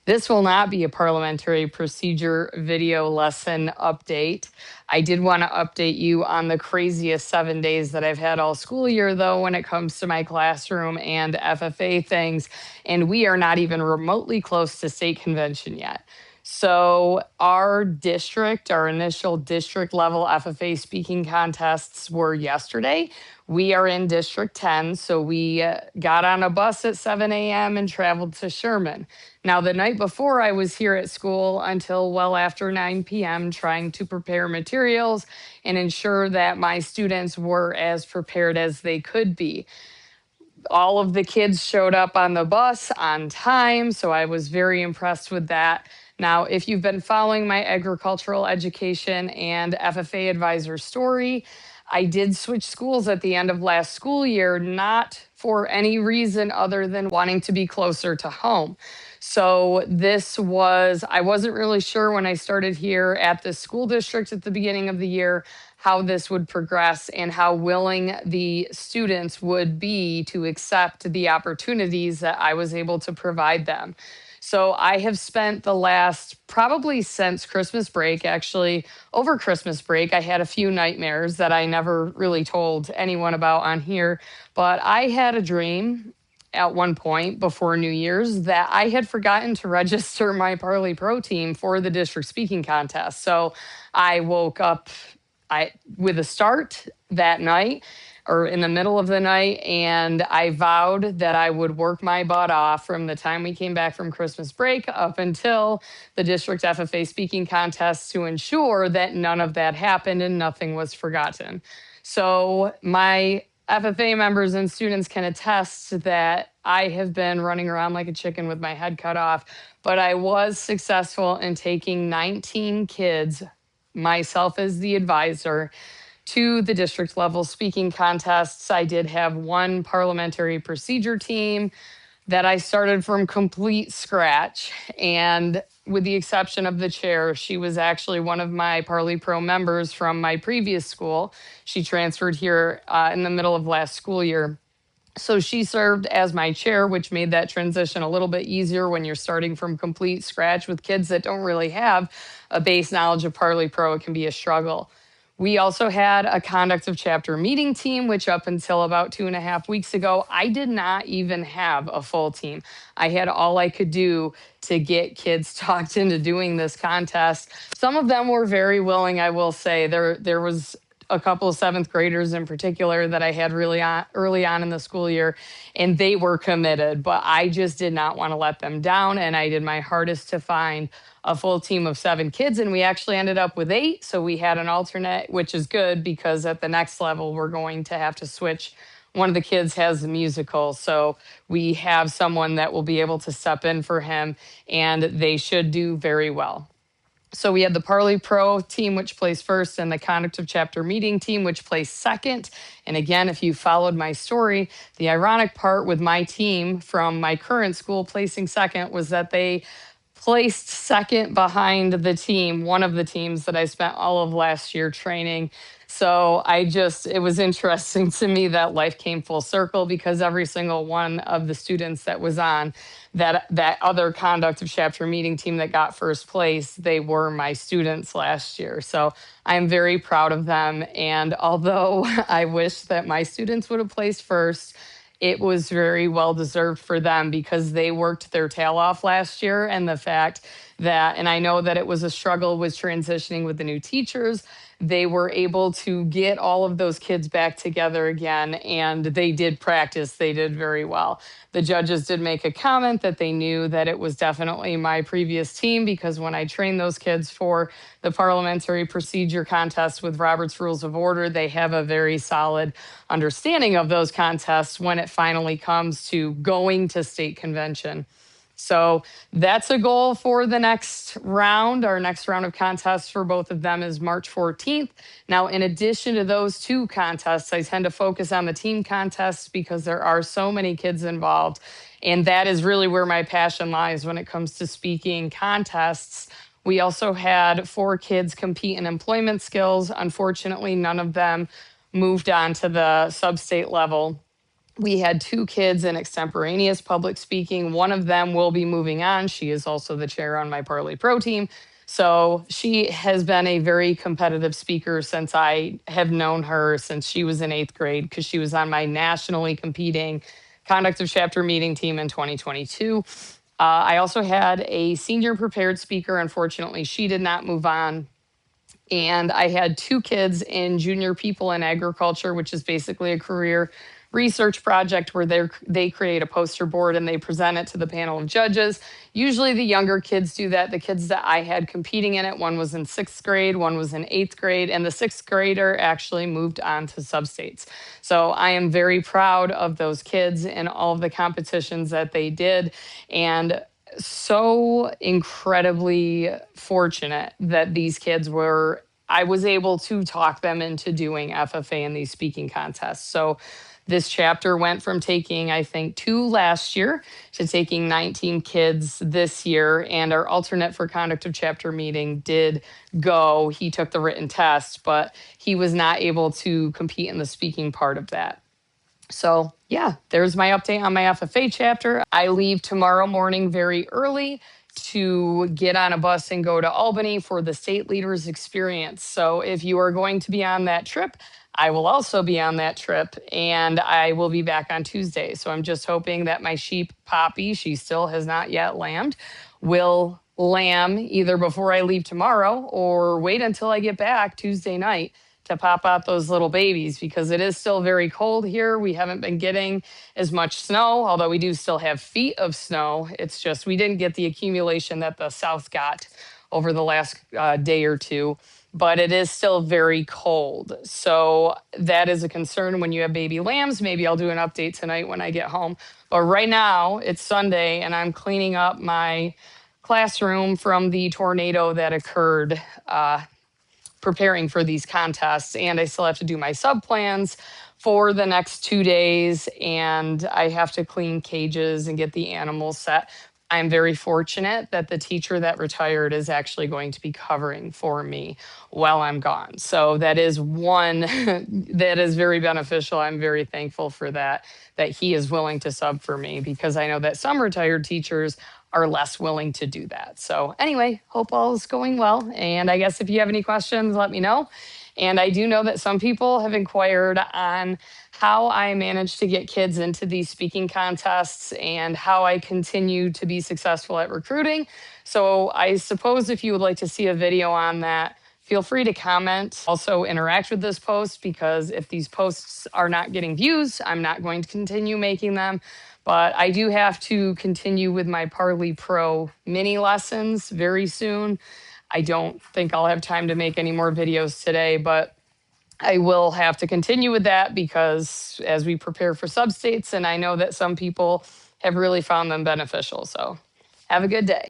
This will not be a parliamentary procedure video lesson update. I did want to update you on the craziest 7 days that I've had all school year, though, when it comes to my classroom and FFA things. And we are not even remotely close to state convention yet. So, our district, our initial district level FFA speaking contests were yesterday. We are in District 10, so we got on a bus at 7 a.m. and traveled to Sherman. Now, the night before, I was here at school until well after 9 p.m., trying to prepare materials and ensure that my students were as prepared as they could be. All of the kids showed up on the bus on time, so I was very impressed with that. Now, if you've been following my agricultural education and FFA advisor story, I did switch schools at the end of last school year, not for any reason other than wanting to be closer to home. So I wasn't really sure when I started here at the school district at the beginning of the year how this would progress and how willing the students would be to accept the opportunities that I was able to provide them. So I have spent the last, probably since Christmas break, actually over Christmas break, I had a few nightmares that I never really told anyone about on here. But I had a dream at one point before New Year's that I had forgotten to register my Parley Pro team for the district speaking contest. So I woke up with a start that night or in the middle of the night, and I vowed that I would work my butt off from the time we came back from Christmas break up until the district FFA speaking contest to ensure that none of that happened and nothing was forgotten. So my FFA members and students can attest that I have been running around like a chicken with my head cut off, but I was successful in taking 19 kids, myself as the advisor, to the district level speaking contests. I did have one parliamentary procedure team that I started from complete scratch. And with the exception of the chair, she was actually one of my Parley Pro members from my previous school. She transferred here in the middle of last school year. So she served as my chair, which made that transition a little bit easier when you're starting from complete scratch with kids that don't really have a base knowledge of Parley Pro. It can be a struggle. We also had a conduct of chapter meeting team, which up until about 2.5 weeks ago, I did not even have a full team. I had all I could do to get kids talked into doing this contest. Some of them were very willing, I will say. There was a couple of seventh graders in particular that I had really early on in the school year, and they were committed, but I just did not want to let them down. And I did my hardest to find a full team of 7 kids, and we actually ended up with 8. So we had an alternate, which is good because at the next level, we're going to have to switch. One of the kids has a musical, so we have someone that will be able to step in for him, and they should do very well. So we had the Parley Pro team, which placed first, and the Conduct of Chapter Meeting team, which placed second. And again, if you followed my story, the ironic part with my team from my current school placing second was that they placed second behind the team, one of the teams that I spent all of last year training. So it was interesting to me that life came full circle because every single one of the students that was on that other conduct of chapter meeting team that got first place, they were my students last year. So I'm very proud of them. And although I wish that my students would have placed first, it was very well deserved for them because they worked their tail off last year. And the fact that, and I know that it was a struggle with transitioning with the new teachers, they were able to get all of those kids back together again, and they did practice. They did very well. The judges did make a comment that they knew that it was definitely my previous team because when I trained those kids for the parliamentary procedure contest with Robert's Rules of Order, they have a very solid understanding of those contests when it finally comes to going to state convention. So that's a goal for the next round. Our next round of contests for both of them is March 14th. Now, in addition to those 2 contests, I tend to focus on the team contests because there are so many kids involved. And that is really where my passion lies when it comes to speaking contests. We also had 4 kids compete in employment skills. Unfortunately, none of them moved on to the sub-state level. We had 2 kids in extemporaneous public speaking. One of them will be moving on. She is also the chair on my Parley Pro team. So she has been a very competitive speaker since I have known her since she was in 8th grade, because she was on my nationally competing conduct of chapter meeting team in 2022. I also had a senior prepared speaker. Unfortunately, she did not move on. And I had 2 kids in junior people in agriculture, which is basically a career research project where they create a poster board and they present it to the panel of judges. Usually the younger kids do that. The kids that I had competing in it, one was in 6th grade, one was in 8th grade, and the 6th grader actually moved on to substates. So I am very proud of those kids and all of the competitions that they did. And so incredibly fortunate that these kids were, I was able to talk them into doing FFA in these speaking contests. So this chapter went from taking, I think, 2 last year to taking 19 kids this year. And our alternate for conduct of chapter meeting did go. He took the written test, but he was not able to compete in the speaking part of that. So, yeah, there's my update on my FFA chapter. I leave tomorrow morning very early to get on a bus and go to Albany for the State Leaders Experience. So, if you are going to be on that trip, I will also be on that trip, and I will be back on Tuesday. So, I'm just hoping that my sheep, Poppy, she still has not yet lambed, will lamb either before I leave tomorrow or wait until I get back Tuesday night to pop out those little babies, because it is still very cold here. We haven't been getting as much snow, although we do still have feet of snow. It's just we didn't get the accumulation that the South got over the last day or two, but it is still very cold. So that is a concern when you have baby lambs. Maybe I'll do an update tonight when I get home. But right now it's Sunday and I'm cleaning up my classroom from the tornado that occurred preparing for these contests, and I still have to do my sub plans for the next 2 days, and I have to clean cages and get the animals set. I'm very fortunate that the teacher that retired is actually going to be covering for me while I'm gone. So that is one that is very beneficial. I'm very thankful for that, that he is willing to sub for me, because I know that some retired teachers are less willing to do that. So anyway, hope all is going well. And I guess if you have any questions, let me know. And I do know that some people have inquired on how I managed to get kids into these speaking contests and how I continue to be successful at recruiting. So I suppose if you would like to see a video on that, feel free to comment. Also interact with this post, because if these posts are not getting views, I'm not going to continue making them. But I do have to continue with my Parley Pro mini lessons very soon. I don't think I'll have time to make any more videos today, but I will have to continue with that, because as we prepare for substates, and I know that some people have really found them beneficial. So have a good day.